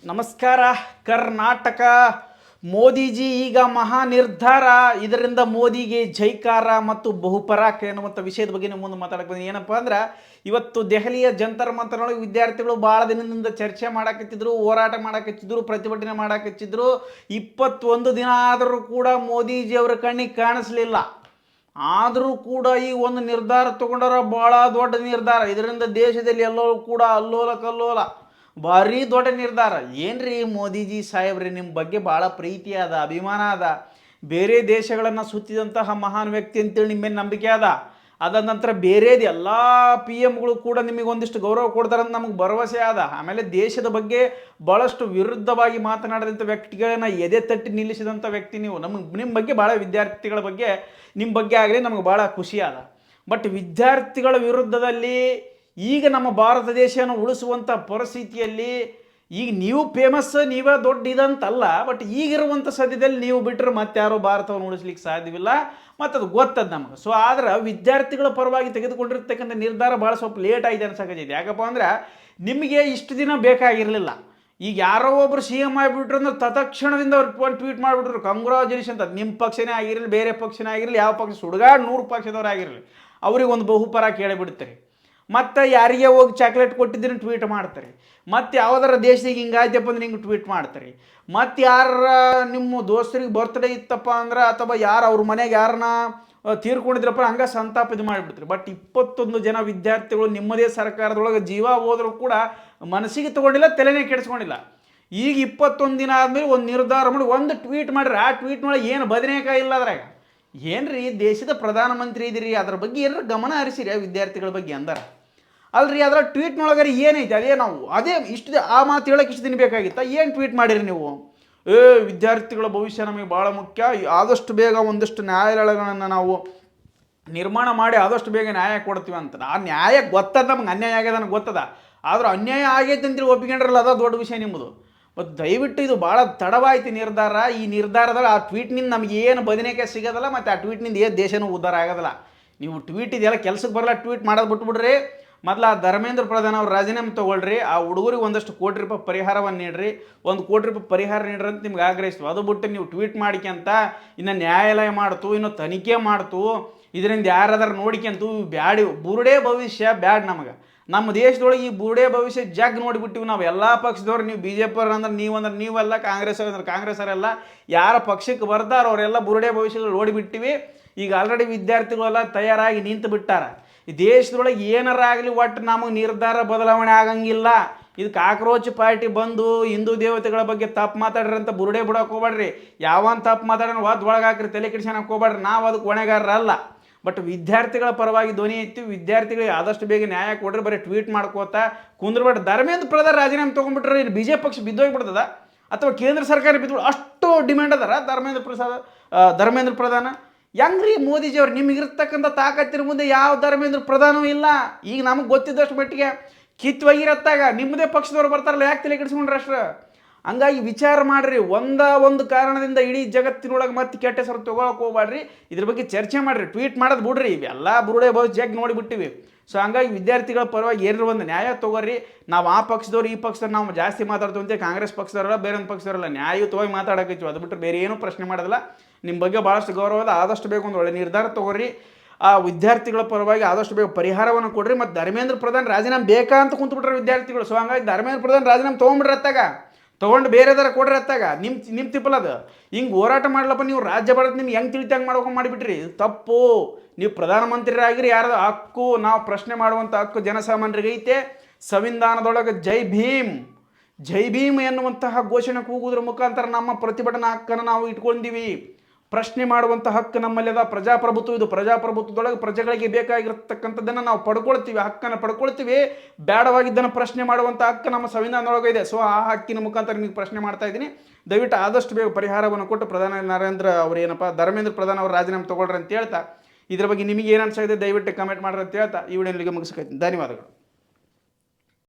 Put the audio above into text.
ನಮಸ್ಕಾರ ಕರ್ನಾಟಕ. ಮೋದಿಜಿ ಈಗ ಮಹಾ ನಿರ್ಧಾರ, ಇದರಿಂದ ಮೋದಿಗೆ ಜೈಕಾರ ಮತ್ತು ಬಹುಪರಾಕ್ ಎನ್ನುವಂಥ ವಿಷಯದ ಬಗ್ಗೆ ನಿಮ್ಮ ಮುಂದೆ ಮಾತಾಡಕ್ಕೆ ಬಂದು ಏನಪ್ಪ ಅಂದ್ರೆ, ಇವತ್ತು ದೆಹಲಿಯ ಜಂತರ್ ಮಂತರ್ನೊಳಗೆ ವಿದ್ಯಾರ್ಥಿಗಳು ಭಾಳ ದಿನದಿಂದ ಚರ್ಚೆ ಮಾಡಕತ್ತಿದ್ರು, ಹೋರಾಟ ಮಾಡಕತ್ತಿದ್ರು, ಪ್ರತಿಭಟನೆ ಮಾಡಕತ್ತಿದ್ರು. 21 ದಿನ ಆದರೂ ಕೂಡ ಮೋದಿಜಿಯವರ ಕಣ್ಣಿಗೆ ಕಾಣಿಸ್ಲಿಲ್ಲ. ಆದರೂ ಕೂಡ ಈ ಒಂದು ನಿರ್ಧಾರ ತಗೊಂಡರ ಭಾಳ ದೊಡ್ಡ ನಿರ್ಧಾರ. ಇದರಿಂದ ದೇಶದಲ್ಲಿ ಎಲ್ಲರೂ ಕೂಡ ಅಲ್ಲೋಲ ಕಲ್ಲೋಲ, ಭಾರಿ ದೊಡ್ಡ ನಿರ್ಧಾರ. ಏನ್ರಿ ಮೋದಿಜಿ ಸಾಹೇಬ್ರಿ, ನಿಮ್ಮ ಬಗ್ಗೆ ಭಾಳ ಪ್ರೀತಿ ಅದ, ಅಭಿಮಾನ ಅದ, ಬೇರೆ ದೇಶಗಳನ್ನು ಸುತ್ತಿದಂತಹ ಮಹಾನ್ ವ್ಯಕ್ತಿ ಅಂತೇಳಿ ನಿಮ್ಮ ಮೇಲೆ ನಂಬಿಕೆ ಅದ. ಅದಾದ ನಂತರ ಬೇರೆದು ಎಲ್ಲ PMಗಳು ಕೂಡ ನಿಮಗೆ ಒಂದಿಷ್ಟು ಗೌರವ ಕೊಡ್ತಾರಂತ ನಮಗೆ ಭರವಸೆ ಅದ. ಆಮೇಲೆ ದೇಶದ ಬಗ್ಗೆ ಭಾಳಷ್ಟು ವಿರುದ್ಧವಾಗಿ ಮಾತನಾಡಿದಂಥ ವ್ಯಕ್ತಿಗಳನ್ನ ಎದೆ ತಟ್ಟಿ ನಿಲ್ಲಿಸಿದಂಥ ವ್ಯಕ್ತಿ ನೀವು. ನಿಮ್ಮ ಬಗ್ಗೆ ಭಾಳ ವಿದ್ಯಾರ್ಥಿಗಳ ಬಗ್ಗೆ, ನಿಮ್ಮ ಬಗ್ಗೆ ಆಗಲಿ ನಮಗೆ ಭಾಳ ಖುಷಿ ಅದ. ಬಟ್ ವಿದ್ಯಾರ್ಥಿಗಳ ವಿರುದ್ಧದಲ್ಲಿ ಈಗ ನಮ್ಮ ಭಾರತ ದೇಶವನ್ನು ಉಳಿಸುವಂಥ ಪರಿಸ್ಥಿತಿಯಲ್ಲಿ ಈಗ ನೀವು ಫೇಮಸ್, ನೀವೇ ದೊಡ್ಡ ಇದಂತಲ್ಲ, ಬಟ್ ಈಗಿರುವಂಥ ಸದ್ಯದಲ್ಲಿ ನೀವು ಬಿಟ್ಟರೆ ಮತ್ತಾರೋ ಭಾರತವನ್ನು ಉಳಿಸ್ಲಿಕ್ಕೆ ಸಾಧ್ಯವಿಲ್ಲ, ಮತ್ತು ಅದು ಗೊತ್ತದ ನಮಗೆ. ಸೊ ಆದ್ರೆ ವಿದ್ಯಾರ್ಥಿಗಳ ಪರವಾಗಿ ತೆಗೆದುಕೊಂಡಿರ್ತಕ್ಕಂಥ ನಿರ್ಧಾರ ಭಾಳ ಸ್ವಲ್ಪ ಲೇಟ್ ಆಗಿದೆ ಅನ್ಸಕತ್ತಿದೆ. ಯಾಕಪ್ಪ ಅಂದ್ರೆ ನಿಮಗೆ ಇಷ್ಟು ದಿನ ಬೇಕಾಗಿರಲಿಲ್ಲ. ಈಗ ಯಾರೋ ಒಬ್ಬರು CM ಆಗಿಬಿಟ್ರು ಅಂದ್ರೆ ತತ್ಕ್ಷಣದಿಂದ ಅವ್ರು ಒಂದು ಟ್ವೀಟ್ ಮಾಡಿಬಿಟ್ರು, ಕಂಗ್ರಾಚುಲೇಷನ್ ಅಂತ. ನಿಮ್ಮ ಪಕ್ಷನೇ ಆಗಿರಲಿ, ಬೇರೆ ಪಕ್ಷನೇ ಆಗಿರಲಿ, ಯಾವ ಪಕ್ಷ ಸುಡುಗಾಡು 100 ಪಕ್ಷದವ್ರು ಆಗಿರಲಿ, ಅವ್ರಿಗೆ ಒಂದು ಬಹುಪರ ಕೇಳಿಬಿಡ್ತಾರೆ. ಮತ್ತು ಯಾರಿಗೆ ಹೋಗಿ ಚಾಕ್ಲೇಟ್ ಕೊಟ್ಟಿದ್ದೀನಿ ಟ್ವೀಟ್ ಮಾಡ್ತಾರೆ. ಮತ್ತು ಯಾವುದರ ದೇಶದಾಗ ಹಿಂಗಾಯ್ತಪ್ಪ ಅಂದ್ರೆ ಹಿಂಗೆ ಟ್ವೀಟ್ ಮಾಡ್ತಾರೆ. ಮತ್ತು ಯಾರ ನಿಮ್ಮ ದೋಸ್ತರಿಗೆ ಬರ್ತ್ಡೇ ಇತ್ತಪ್ಪ ಅಂದ್ರೆ, ಅಥವಾ ಯಾರು ಅವ್ರ ಮನೆಗೆ ಯಾರನ್ನ ತೀರ್ಕೊಂಡಿದ್ರಪ್ಪ ಹಂಗೆ ಸಂತಾಪ ಇದು ಮಾಡಿಬಿಡ್ತಾರೆ. ಬಟ್ 21 ಜನ ವಿದ್ಯಾರ್ಥಿಗಳು ನಿಮ್ಮದೇ ಸರ್ಕಾರದೊಳಗೆ ಜೀವ ಹೋದರೂ ಕೂಡ ಮನಸ್ಸಿಗೆ ತೊಗೊಂಡಿಲ್ಲ, ತಲೆನೇ ಕೆಡಿಸ್ಕೊಂಡಿಲ್ಲ. ಈಗ 21 ದಿನ ಆದಮೇಲೆ ಒಂದು ನಿರ್ಧಾರ ಮಾಡಿ ಒಂದು ಟ್ವೀಟ್ ಮಾಡಿರಿ. ಆ ಟ್ವೀಟ್ನೊಳಗೆ ಏನು ಬದನೆಕಾಯಿ ಇಲ್ಲ ಅದ್ರಾಗ. ಏನ್ರಿ ದೇಶದ ಪ್ರಧಾನಮಂತ್ರಿ ಇದ್ದೀರಿ, ಅದ್ರ ಬಗ್ಗೆ ಏನಾರು ಗಮನ ಹರಿಸಿರಿ ವಿದ್ಯಾರ್ಥಿಗಳ ಬಗ್ಗೆ ಅಂದಾರ ಅಲ್ರಿ. ಅದರ ಟ್ವೀಟ್ನೊಳಗರಿ ಏನೈತೆ ಅದೇ ನಾವು ಅದೇ ಇಷ್ಟು ಆ ಮಾತು ಹೇಳೋಕೆ ಇಷ್ಟು ದಿನ ಬೇಕಾಗಿತ್ತ? ಏನು ಟ್ವೀಟ್ ಮಾಡಿರಿ ನೀವು? ವಿದ್ಯಾರ್ಥಿಗಳ ಭವಿಷ್ಯ ನಮಗೆ ಭಾಳ ಮುಖ್ಯ, ಆದಷ್ಟು ಬೇಗ ಒಂದಷ್ಟು ನ್ಯಾಯಾಲಯಗಳನ್ನು ನಾವು ನಿರ್ಮಾಣ ಮಾಡಿ ಆದಷ್ಟು ಬೇಗ ನ್ಯಾಯ ಕೊಡ್ತೀವಿ ಅಂತ. ಆ ನ್ಯಾಯ ಗೊತ್ತದ, ನಮ್ಗೆ ಅನ್ಯಾಯ ಆಗ್ಯದ ನನಗೆ ಗೊತ್ತದ. ಆದ್ರೆ ಅನ್ಯಾಯ ಆಗೈತೆ ಅಂತೇಳಿ ಒಪ್ಪಿಕೊಂಡ್ರಲ್ಲ, ಅದ ದೊಡ್ಡ ವಿಷಯ ನಿಮ್ಮದು. ಮತ್ತು ದಯವಿಟ್ಟು ಇದು ಭಾಳ ತಡವಾಯ್ತು ನಿರ್ಧಾರ. ಈ ನಿರ್ಧಾರದಾಗ ಆ ಟ್ವೀಟ್ನಿಂದ ನಮ್ಗೆ ಏನು ಬದನೆಕಾಯಿ ಸಿಗೋದಲ್ಲ, ಮತ್ತು ಆ ಟ್ವೀಟ್ನಿಂದ ಏನು ದೇಶನೂ ಉದ್ಧಾರ ಆಗೋದಿಲ್ಲ. ನೀವು ಟ್ವೀಟ್ ಇದೆಲ್ಲ ಕೆಲ್ಸಕ್ಕೆ ಬರಲ್ಲ, ಟ್ವೀಟ್ ಮಾಡೋದು ಬಿಟ್ಬಿಡ್ರಿ. ಮೊದಲು ಆ ಧರ್ಮೇಂದ್ರ ಪ್ರಧಾನ್ ಅವ್ರು ರಾಜೀನಾಮೆ ತೊಗೊಳ್ರಿ, ಆ ಹುಡುಗರಿಗೆ ಒಂದಷ್ಟು ಕೋಟಿ ರೂಪಾಯಿ ಪರಿಹಾರವನ್ನು ನೀಡ್ರಿ, 1 ಕೋಟಿ ರೂಪಾಯಿ ಪರಿಹಾರ ನೀಡ್ರಿ ಅಂತ ನಿಮ್ಗೆ ಆಗ್ರಹಿಸ್ತು. ಅದು ಬಿಟ್ಟು ನೀವು ಟ್ವೀಟ್ ಮಾಡಿಕ್ಯಂತ ಇನ್ನು ನ್ಯಾಯಾಲಯ ಮಾಡ್ತು, ಇನ್ನು ತನಿಖೆ ಮಾಡ್ತು, ಇದರಿಂದ ಯಾರಾದ್ರೂ ನೋಡಿಕ್ಯಂತು ಬ್ಯಾಡಿ. ಬುರುಡೆ ಭವಿಷ್ಯ ಬ್ಯಾಡ್ ನಮಗೆ. ನಮ್ಮ ದೇಶದೊಳಗೆ ಈ ಬುರುಡೆ ಭವಿಷ್ಯ ಜಗ್ ನೋಡಿಬಿಟ್ಟಿವಿ ನಾವು. ಎಲ್ಲ ಪಕ್ಷದವ್ರು, ನೀವು BJP ಅಂದ್ರೆ ನೀವೆಲ್ಲ, ಕಾಂಗ್ರೆಸ್ ಅಂದ್ರೆ ಕಾಂಗ್ರೆಸ್ಸರೆಲ್ಲ, ಯಾರ ಪಕ್ಷಕ್ಕೆ ಬರ್ತಾರೋ ಅವರೆಲ್ಲ ಬುರುಡೆ ಭವಿಷ್ಯಗಳು ನೋಡಿಬಿಟ್ಟಿವಿ. ಈಗ ಆಲ್ರೆಡಿ ವಿದ್ಯಾರ್ಥಿಗಳೆಲ್ಲ ತಯಾರಾಗಿ ನಿಂತು ಬಿಟ್ಟಾರ. ಈ ದೇಶದೊಳಗೆ ಏನಾರ ಆಗಲಿ ಒಟ್ಟು ನಮಗೆ ನಿರ್ಧಾರ ಬದಲಾವಣೆ ಆಗಂಗಿಲ್ಲ. ಇದು ಕಾಕ್ರೋಚ್ ಪಾರ್ಟಿ ಬಂದು ಹಿಂದೂ ದೇವತೆಗಳ ಬಗ್ಗೆ ತಪ್ಪು ಮಾತಾಡ್ರಿ ಅಂತ ಬುರುಡೆ ಬಿಡೋಕೆ ಹೋಗ್ಬೇಡ್ರಿ. ಯಾವನ್ ತಪ್ಪು ಮಾತಾಡೋಣ ಒಳಗೆ ಹಾಕ್ರಿ, ತಲೆ ಕೆಡಿಸ್ಕೊಳಕ್ಕೆ ಹೋಗ್ಬೇಡ್ರಿ. ನಾವು ಅದಕ್ಕೆ ಹೊಣೆಗಾರರಲ್ಲ. ಬಟ್ ವಿದ್ಯಾರ್ಥಿಗಳ ಪರವಾಗಿ ಧ್ವನಿ ಎತ್ತಿ, ವಿದ್ಯಾರ್ಥಿಗಳಿಗೆ ಆದಷ್ಟು ಬೇಗ ನ್ಯಾಯ ಕೊಡ್ರಿ. ಬರೀ ಟ್ವೀಟ್ ಮಾಡ್ಕೋತಾ ಕುಂದ್ರಬೇಡ್ರಿ. ಧರ್ಮೇಂದ್ರ ಪ್ರಧಾನ್ ರಾಜೀನಾಮೆ ತೊಗೊಂಡ್ಬಿಟ್ರೆ ಇಲ್ಲಿ BJP ಪಕ್ಷ ಬಿದ್ದೋಗ್ಬಿಡ್ತದ, ಅಥವಾ ಕೇಂದ್ರ ಸರ್ಕಾರ ಬಿದ್ದು ಅಷ್ಟು ಡಿಮ್ಯಾಂಡ್ ಅದಾರ ಧರ್ಮೇಂದ್ರ ಪ್ರಧಾನ. ಹೆಂಗ್ರಿ ಮೋದಿಜಿಯವ್ರು, ನಿಮಗಿರ್ತಕ್ಕಂಥ ತಾಕತ್ತಿನ ಮುಂದೆ ಯಾವ ಧರ್ಮೇಂದ್ರ ಪ್ರಧಾನವೂ ಇಲ್ಲ. ಈಗ ನಮಗೆ ಗೊತ್ತಿದ್ದಷ್ಟು ಮಟ್ಟಿಗೆ ಕಿತ್ತೊಗಿರತ್ತಾಗ ನಿಮ್ಮದೇ ಪಕ್ಷದವ್ರು ಬರ್ತಾರಲ್ಲ, ಯಾಕೆ ತಲೆ ಕೆಡಿಸ್ಕೊಂಡ್ರೆ ಅಷ್ಟು? ಹಂಗಾಗಿ ವಿಚಾರ ಮಾಡಿರಿ. ಒಂದು ಕಾರಣದಿಂದ ಇಡೀ ಜಗತ್ತಿನೊಳಗೆ ಮತ್ತೆ ಕೆಟ್ಟ ಹೆಸರು ತೊಗೊಳಕ್ಕೆ ಹೋಗ್ಬೇಡ್ರಿ. ಇದ್ರ ಬಗ್ಗೆ ಚರ್ಚೆ ಮಾಡಿರಿ. ಟ್ವೀಟ್ ಮಾಡೋದು ಬಿಡ್ರಿ. ಇವೆಲ್ಲ ಬುರುಡೆ ಬಹು ಜಗ್ ನೋಡಿಬಿಟ್ಟಿವಿ. ಸೊ ಹಂಗಾಗಿ ವಿದ್ಯಾರ್ಥಿಗಳ ಪರವಾಗಿ ಏನಾರು ಒಂದು ನ್ಯಾಯ ತೊಗೊರ್ರಿ. ನಾವು ಆ ಪಕ್ಷದವ್ರು ಈ ಪಕ್ಷದವ್ರು ನಾವು ಜಾಸ್ತಿ ಮಾತಾಡ್ತೀವಿ ಅಂತ ಕಾಂಗ್ರೆಸ್ ಪಕ್ಷದವರಲ್ಲ, ಬೇರೆ ಒಂದು ಪಕ್ಷದವರಲ್ಲ, ನ್ಯಾಯಯುತವಾಗಿ ಮಾತಾಡಕತ್ತೀವಿ. ಅದು ಬಿಟ್ಟರೆ ಬೇರೆ ಏನೂ ಪ್ರಶ್ನೆ ಮಾಡೋದಿಲ್ಲ. ನಿಮ್ಮ ಬಗ್ಗೆ ಭಾಳಷ್ಟು ಗೌರವದ, ಆದಷ್ಟು ಬೇಗ ಒಂದು ಒಳ್ಳೆ ನಿರ್ಧಾರ ತೊಗೊರ್ರಿ. ಆ ವಿದ್ಯಾರ್ಥಿಗಳ ಪರವಾಗಿ ಆದಷ್ಟು ಬೇಗ ಪರಿಹಾರವನ್ನು ಕೊಡ್ರಿ. ಮತ್ತು ಧರ್ಮೇಂದ್ರ ಪ್ರಧಾನ್ ರಾಜೀನಾಮೆ ಬೇಕಾ ಅಂತ ಕುಂತ್ಬಿಟ್ರೆ ವಿದ್ಯಾರ್ಥಿಗಳು. ಸೊ ಹಂಗಾಗಿ ಧರ್ಮೇಂದ್ರ ಪ್ರಧಾನ್ ರಾಜೀನಾಮೆ ತೊಗೊಂಡ್ಬಿಡ್ರಿ ಅತ್ತಾಗ, ತೊಗೊಂಡು ಬೇರೆ ಥರ ಕೊಡ್ರಿ ಅತ್ತಾಗ. ನಿಮ್ಮ ತಿಪ್ಪಲದು ಹಿಂಗೆ ಹೋರಾಟ ಮಾಡ್ಲಪ್ಪ ನೀವು. ರಾಜ್ಯ ಬರೋದು ನಿಮ್ಗೆ ಹೆಂಗೆ ತಿಳಿತಂಗೆ ಮಾಡ್ಕೊಂಡು ಮಾಡಿಬಿಟ್ರಿ. ತಪ್ಪು. ನೀವು ಪ್ರಧಾನಮಂತ್ರಿರಾಗಿರಿ, ಯಾರ್ದು ಹಕ್ಕು ನಾವು ಪ್ರಶ್ನೆ ಮಾಡುವಂಥ ಹಕ್ಕು ಜನಸಾಮಾನ್ಯರಿಗೆ ಐತೆ. ಸಂವಿಧಾನದೊಳಗೆ ಜೈ ಭೀಮ್ ಎನ್ನುವಂತಹ ಘೋಷಣೆ ಕೂಗುವುದ್ರ ಮುಖಾಂತರ ನಮ್ಮ ಪ್ರತಿಭಟನಾ ಹಕ್ಕನ್ನು ನಾವು ಇಟ್ಕೊಂಡಿವಿ. ಪ್ರಶ್ನೆ ಮಾಡುವಂಥ ಹಕ್ಕು ನಮ್ಮಲ್ಲಿ ಅದ. ಪ್ರಜಾಪ್ರಭುತ್ವ ಇದು. ಪ್ರಜಾಪ್ರಭುತ್ವದೊಳಗೆ ಪ್ರಜೆಗಳಿಗೆ ಬೇಕಾಗಿರತಕ್ಕಂಥದ್ದನ್ನು ನಾವು ಪಡ್ಕೊಳ್ತೀವಿ, ಹಕ್ಕನ್ನು ಪಡ್ಕೊಳ್ತೀವಿ. ಬೇಡವಾಗಿದ್ದನ್ನು ಪ್ರಶ್ನೆ ಮಾಡುವಂಥ ಹಕ್ಕು ನಮ್ಮ ಸಂವಿಧಾನದೊಳಗೆ ಇದೆ. ಸೊ ಆ ಹಕ್ಕಿನ ಮುಖಾಂತರ ನಿಮಗೆ ಪ್ರಶ್ನೆ ಮಾಡ್ತಾ ಇದ್ದೀನಿ. ದಯವಿಟ್ಟು ಆದಷ್ಟು ಬೇಗ ಪರಿಹಾರವನ್ನು ಕೊಟ್ಟು ಧರ್ಮೇಂದ್ರ ಪ್ರಧಾನ್ ಅವರು ರಾಜೀನಾಮೆ ತೊಗೊಳ್ರಿ ಅಂತ ಹೇಳ್ತಾ, ಇದ್ರ ಬಗ್ಗೆ ನಿಮಗೆ ಏನು ಅನ್ಸಿದೆ ದಯವಿಟ್ಟು ಕಮೆಂಟ್ ಮಾಡ್ರಿ ಅಂತ ಹೇಳ್ತಾ ಈ ವಿಡಿಯೋ ಇಲ್ಲಿಗೆ ಮುಗಿಸ್ಕೊಳ್ತೀನಿ. ಧನ್ಯವಾದಗಳು.